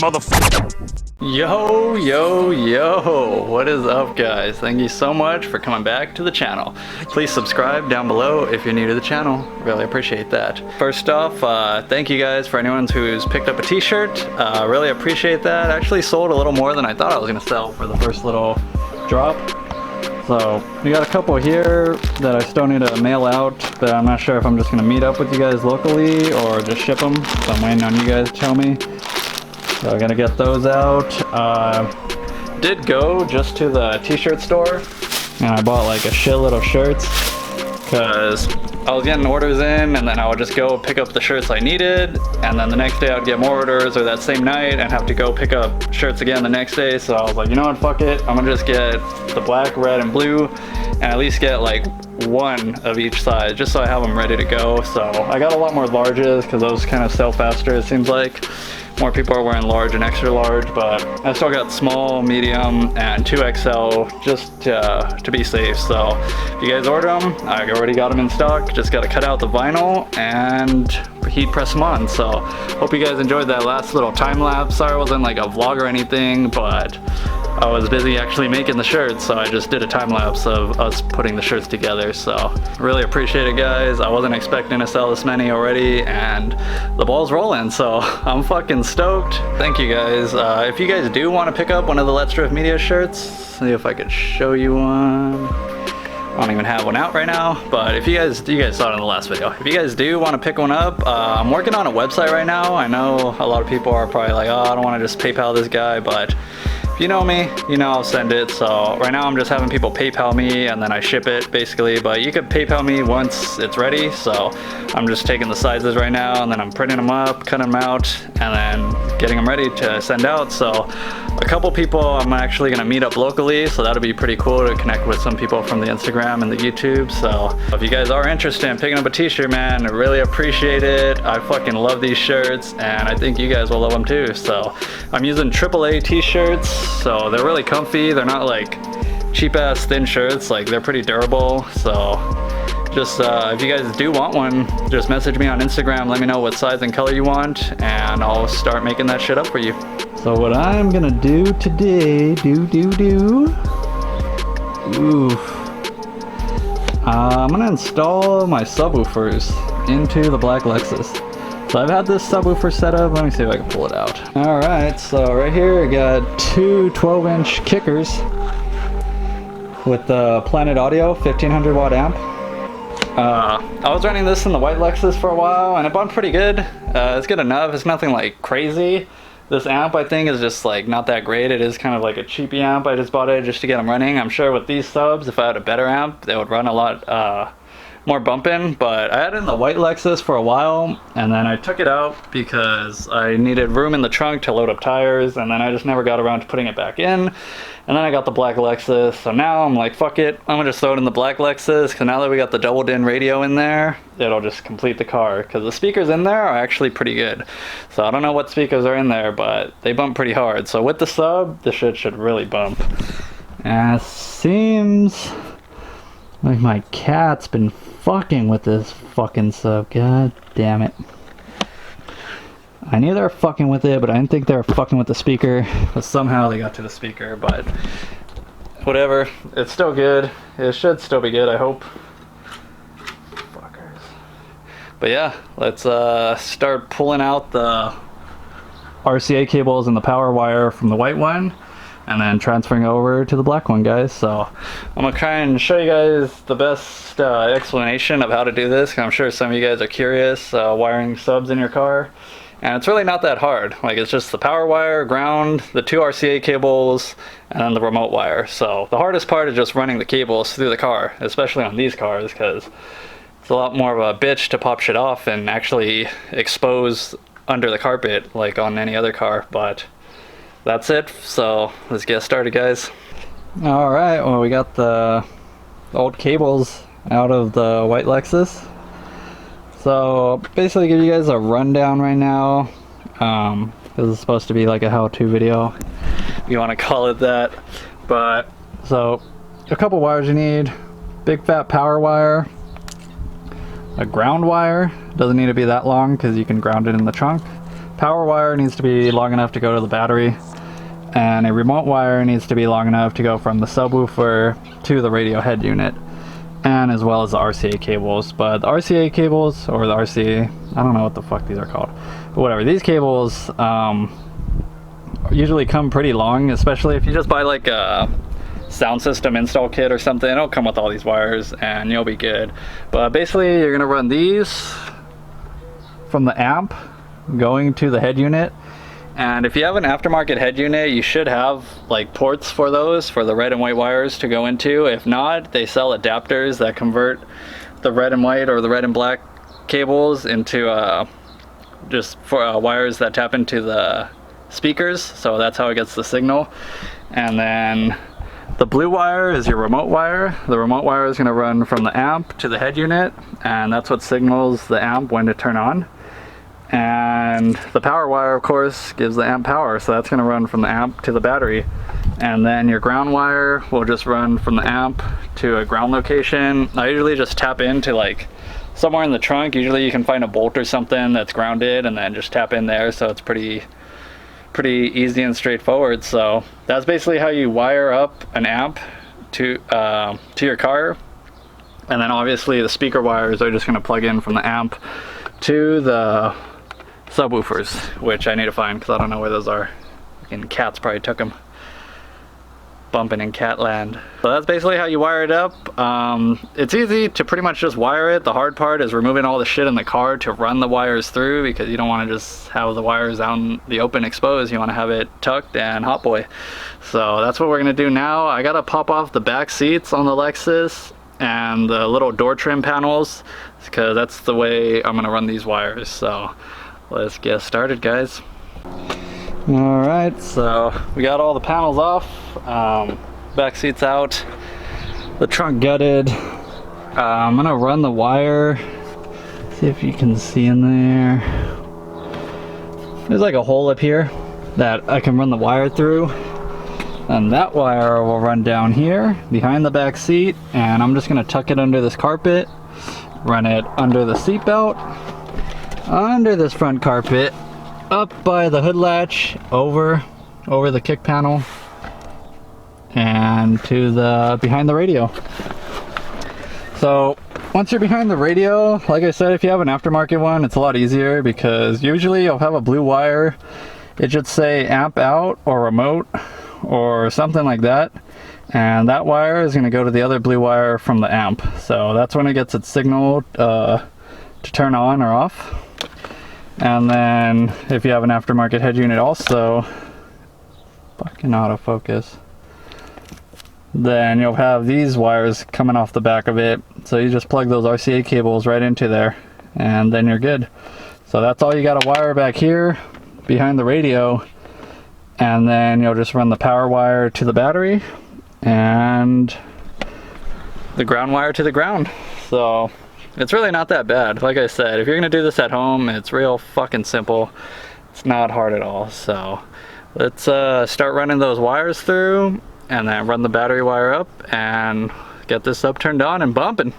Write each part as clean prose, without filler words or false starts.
motherfucker. Yo, what is up, guys? Thank you so much for coming back to the channel. Please subscribe down below if you're new to the channel. Really appreciate that. First off, thank you guys for anyone who's picked up a t-shirt. Really appreciate that. Actually sold a little more than I thought I was gonna sell for the first little drop. So we got a couple here that I still need to mail out, but I'm not sure if I'm just gonna meet up with you guys locally or just ship them. So I'm waiting on you guys to tell me. So I'm gonna get those out. Did go just to the t-shirt store and I bought like a shitload of shirts because I was getting orders in and then I would just go pick up the shirts I needed, and then the next day I'd get more orders, or that same night and have to go pick up shirts again the next day. So I was like, you know what, fuck it, I'm gonna just get the black, red, and blue and at least get like one of each size just so I have them ready to go. So I got a lot more larges because those kind of sell faster, it seems like. More people are wearing large and extra large, but I still got small, medium, and 2XL just to be safe. So if you guys order them, I already got them in stock. Just got to cut out the vinyl and heat press them on. So hope you guys enjoyed that last little time lapse. Sorry it wasn't like a vlog or anything, but I was busy actually making the shirts, so I just did a time lapse of us putting the shirts together. So really appreciate it, guys. I wasn't expecting to sell this many already, and the ball's rolling, so I'm fucking stoked. Thank you guys. If you guys do want to pick up one of the Let's Drift Media shirts, see if I could show you one. I don't even have one out right now, but if you guys saw it in the last video. If you guys do want to pick one up, I'm working on a website right now. I know a lot of people are probably like, oh, I don't want to just PayPal this guy, but you know me, you know I'll send it. So right now I'm just having people PayPal me and then I ship it basically, but you could PayPal me once it's ready. So I'm just taking the sizes right now and then I'm printing them up, cutting them out, and then getting them ready to send out. So a couple people I'm actually gonna meet up locally, so that'll be pretty cool to connect with some people from the Instagram and the YouTube. So if you guys are interested in picking up a t-shirt, man, I really appreciate it. I fucking love these shirts and I think you guys will love them too. So I'm using AAA t-shirts, so they're really comfy. They're not like cheap ass thin shirts, like they're pretty durable. So just if you guys do want one, just message me on Instagram, let me know what size and color you want, and I'll start making that shit up for you. So what I'm gonna do today, I'm gonna install my subwoofers into the black Lexus. So I've had this subwoofer set up. Let me see if I can pull it out. All right, so right here I got two 12-inch kickers with the Planet Audio 1500 watt amp. I was running this in the white Lexus for a while and it bumped pretty good. It's good enough. It's nothing like crazy. This amp I think is just like not that great. It is kind of like a cheapy amp. I just bought it just to get them running. I'm sure with these subs, if I had a better amp, they would run a lot more bumping. But I had it in the white Lexus for a while and then I took it out because I needed room in the trunk to load up tires, and then I just never got around to putting it back in. And then I got the black Lexus, so now I'm like, fuck it, I'm gonna just throw it in the black Lexus, because now that we got the double din radio in there, it'll just complete the car, because the speakers in there are actually pretty good. So I don't know what speakers are in there, but they bump pretty hard. So with the sub, the shit should really bump. And it seems like my cat's been fucking with this fucking sub, god damn it. I knew they were fucking with it, but I didn't think they were fucking with the speaker. But somehow they got to the speaker, but whatever. It's still good. It should still be good, I hope. Fuckers. But yeah, let's start pulling out the RCA cables and the power wire from the white one, and then transferring over to the black one, guys. So I'm gonna try and show you guys the best explanation of how to do this, 'cause I'm sure some of you guys are curious wiring subs in your car. And it's really not that hard. Like, it's just the power wire, ground, the two RCA cables, and then the remote wire. So the hardest part is just running the cables through the car, especially on these cars, because it's a lot more of a bitch to pop shit off and actually expose under the carpet like on any other car. But that's it. So let's get started, guys. All right, well, we got the old cables out of the white Lexus. So basically give you guys a rundown right now, because it's supposed to be like a how-to video, if you want to call it that. But so a couple wires you need: big fat power wire, a ground wire, doesn't need to be that long because you can ground it in the trunk, power wire needs to be long enough to go to the battery, and a remote wire needs to be long enough to go from the subwoofer to the radio head unit, and as well as the RCA cables. But the RCA cables, or the RCA, I don't know what the fuck these are called, but whatever, these cables usually come pretty long, especially if you just buy like a sound system install kit or something. It'll come with all these wires and you'll be good. But basically you're gonna run these from the amp going to the head unit, and if you have an aftermarket head unit, you should have like ports for those, for the red and white wires to go into. If not, they sell adapters that convert the red and white or the red and black cables into just for wires that tap into the speakers, so that's how it gets the signal. And then the blue wire is your remote wire. The remote wire is going to run from the amp to the head unit, and that's what signals the amp when to turn on. And the power wire, of course, gives the amp power, so that's going to run from the amp to the battery. And then your ground wire will just run from the amp to a ground location. I usually just tap into like somewhere in the trunk. Usually you can find a bolt or something that's grounded, and then just tap in there, so it's pretty easy and straightforward. So that's basically how you wire up an amp to your car. And then obviously the speaker wires are just going to plug in from the amp to the subwoofers, which I need to find because I don't know where those are. And cats probably took them, bumping in cat land. So that's basically how you wire it up. It's easy to pretty much just wire it. The hard part is removing all the shit in the car to run the wires through, because you don't want to just have the wires out in the open exposed. You want to have it tucked and hot boy. So that's what we're gonna do now. I gotta pop off the back seats on the Lexus and the little door trim panels, because that's the way I'm gonna run these wires. So let's get started, guys. Alright, so we got all the panels off, back seats out, the trunk gutted. I'm gonna run the wire, see if you can see in there. There's like a hole up here that I can run the wire through, and that wire will run down here behind the back seat, and I'm just gonna tuck it under this carpet, run it under the seat belt, under this front carpet, up by the hood latch, over the kick panel, and to the behind the radio. So once you're behind the radio, like I said, if you have an aftermarket one, it's a lot easier, because usually you'll have a blue wire. It should say amp out or remote or something like that, and that wire is going to go to the other blue wire from the amp. So that's when it gets its signal to turn on or off. And then if you have an aftermarket head unit also, fucking autofocus, then you'll have these wires coming off the back of it. So you just plug those RCA cables right into there, and then you're good. So that's all you got to wire back here behind the radio, and then you'll just run the power wire to the battery and the ground wire to the ground. So it's really not that bad. Like I said, if you're gonna do this at home, it's real fucking simple. It's not hard at all. So let's start running those wires through, and then run the battery wire up and get this up turned on and bumping.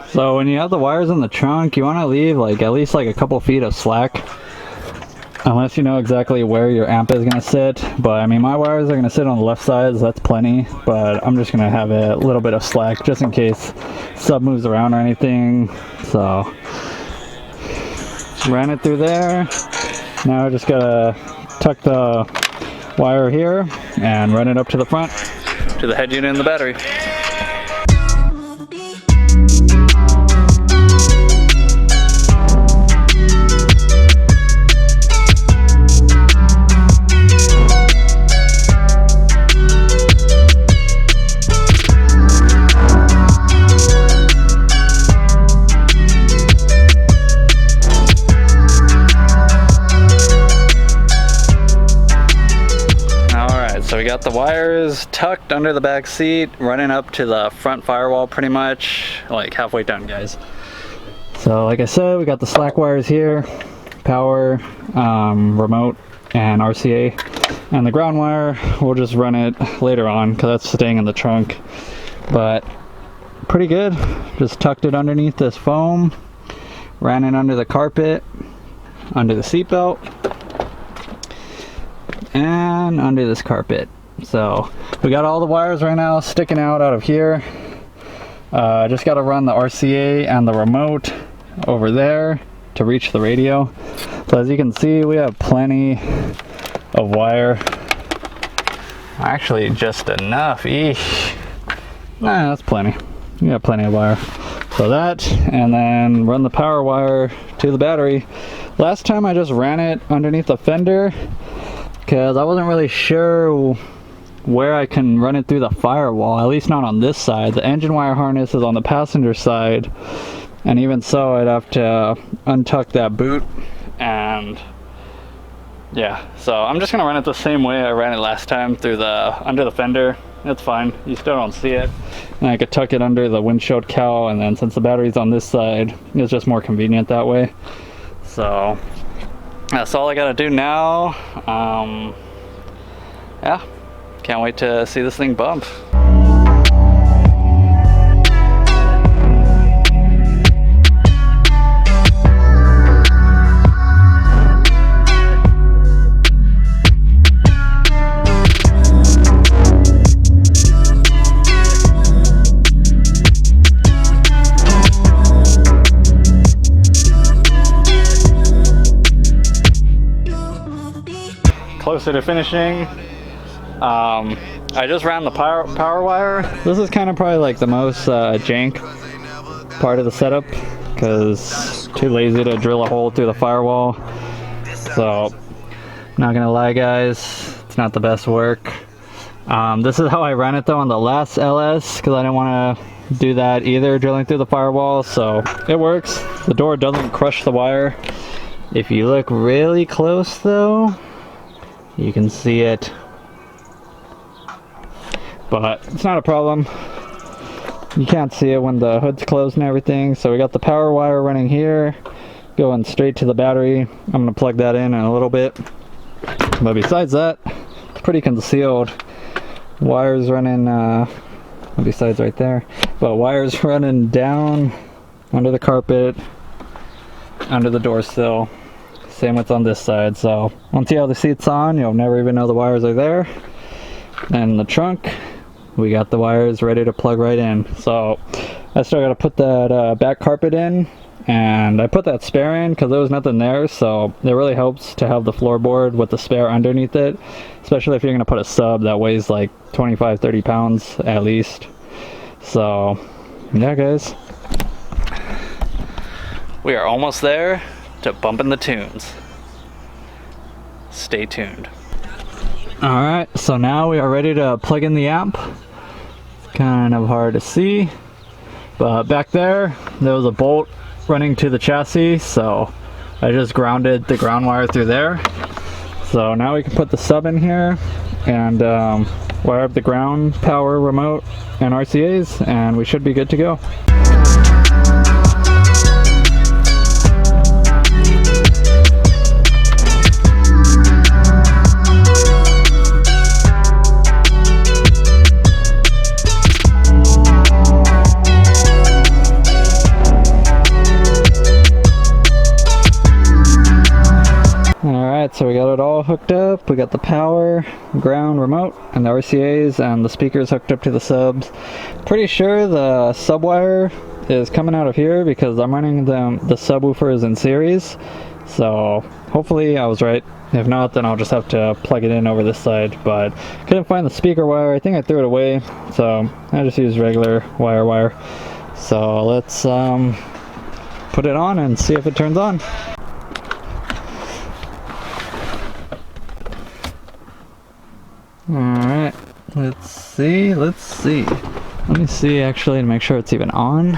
So when you have the wires in the trunk, you want to leave like at least like a couple feet of slack, unless you know exactly where your amp is going to sit. But I mean, my wires are going to sit on the left side, so that's plenty, but I'm just going to have a little bit of slack just in case sub moves around or anything. So ran it through there. Now I just gotta tuck the wire here and run it up to the front to the head unit and the battery. got the wires tucked under the back seat, running up to the front firewall pretty much, like halfway done, guys. So like I said, we got the slack wires here, power, remote, and RCA. And the ground wire, we'll just run it later on because that's staying in the trunk. But pretty good. Just tucked it underneath this foam, ran it under the carpet, under the seatbelt, and under this carpet. So we got all the wires right now sticking out of here. Just got to run the RCA and the remote over there to reach the radio. So as you can see, we have plenty of wire. Actually, just enough. Eesh. Nah, that's plenty. We got plenty of wire. So that, and then run the power wire to the battery. Last time I just ran it underneath the fender because I wasn't really sure where I can run it through the firewall, at least not on this side. The engine wire harness is on the passenger side, and even so I'd have to untuck that boot, and yeah, so I'm just gonna run it the same way I ran it last time, through the under the fender. It's fine, you still don't see it. And I could tuck it under the windshield cowl, and then since the battery's on this side, it's just more convenient that way. So that's all I gotta do now. Yeah, can't wait to see this thing bump. Closer to finishing. I just ran the power wire. This is kind of probably like the most jank part of the setup because too lazy to drill a hole through the firewall. So not gonna lie, guys, it's not the best work. This is how I ran it though on the last LS because I didn't want to do that either, drilling through the firewall. So it works. The door doesn't crush the wire. If you look really close though, you can see it, but it's not a problem. You can't see it when the hood's closed and everything. So we got the power wire running here, going straight to the battery. I'm gonna plug that in a little bit, but besides that, it's pretty concealed. Wires running, besides right there, but wires running down under the carpet, under the door sill. Same with on this side. So once you have the seats on, you'll never even know the wires are there. And in the trunk, we got the wires ready to plug right in. So I still got to put that back carpet in, and I put that spare in because there was nothing there. So it really helps to have the floorboard with the spare underneath it, especially if you're going to put a sub that weighs like 25-30 pounds at least. So yeah, guys, we are almost there to bumping the tunes. Stay tuned. Alright, so now we are ready to plug in the amp. It's kind of hard to see, but back there was a bolt running to the chassis, so I just grounded the ground wire through there. So now we can put the sub in here and wire up the ground, power, remote, and RCAs, and we should be good to go. So we got it all hooked up. We got the power, ground, remote, and the RCAs, and the speakers hooked up to the subs. Pretty sure the sub wire is coming out of here because I'm running the subwoofers in series. So hopefully I was right. If not, then I'll just have to plug it in over this side. But couldn't find the speaker wire. I think I threw it away. So I just used regular wire. So let's put it on and see if it turns on. Alright, let's see. Let me see actually to make sure it's even on.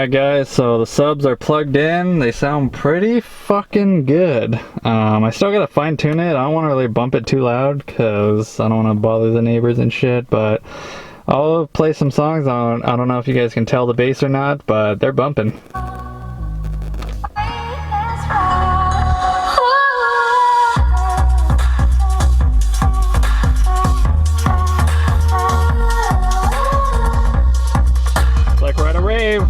Alright guys, so the subs are plugged in. They sound pretty fucking good. I still gotta fine tune it. I don't want to really bump it too loud because I don't want to bother the neighbors and shit, but I'll play some songs on. I don't know if you guys can tell the bass or not, but they're bumping. Like we're at a rave.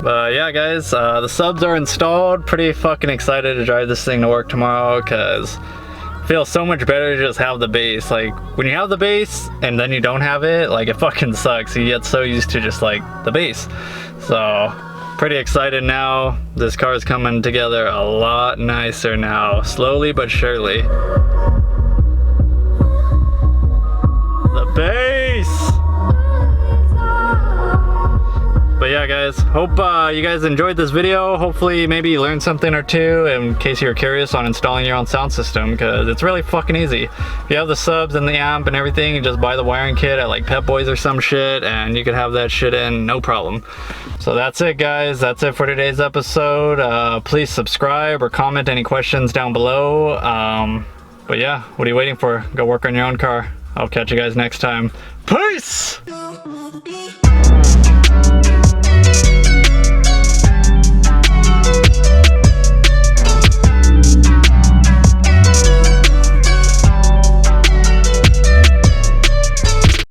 But yeah guys, the subs are installed. Pretty fucking excited to drive this thing to work tomorrow because it feels so much better to just have the bass. Like when you have the bass and then you don't have it, like it fucking sucks. You get so used to just like the bass. So pretty excited now. This car is coming together a lot nicer now, slowly but surely. The bass! But yeah guys, hope you guys enjoyed this video. Hopefully maybe you learned something or two in case you're curious on installing your own sound system, because it's really fucking easy. If you have the subs and the amp and everything, you just buy the wiring kit at like Pep Boys or some shit and you can have that shit in no problem. So that's it guys, that's it for today's episode. Please subscribe or comment any questions down below. But yeah, what are you waiting for? Go work on your own car. I'll catch you guys next time. Peace!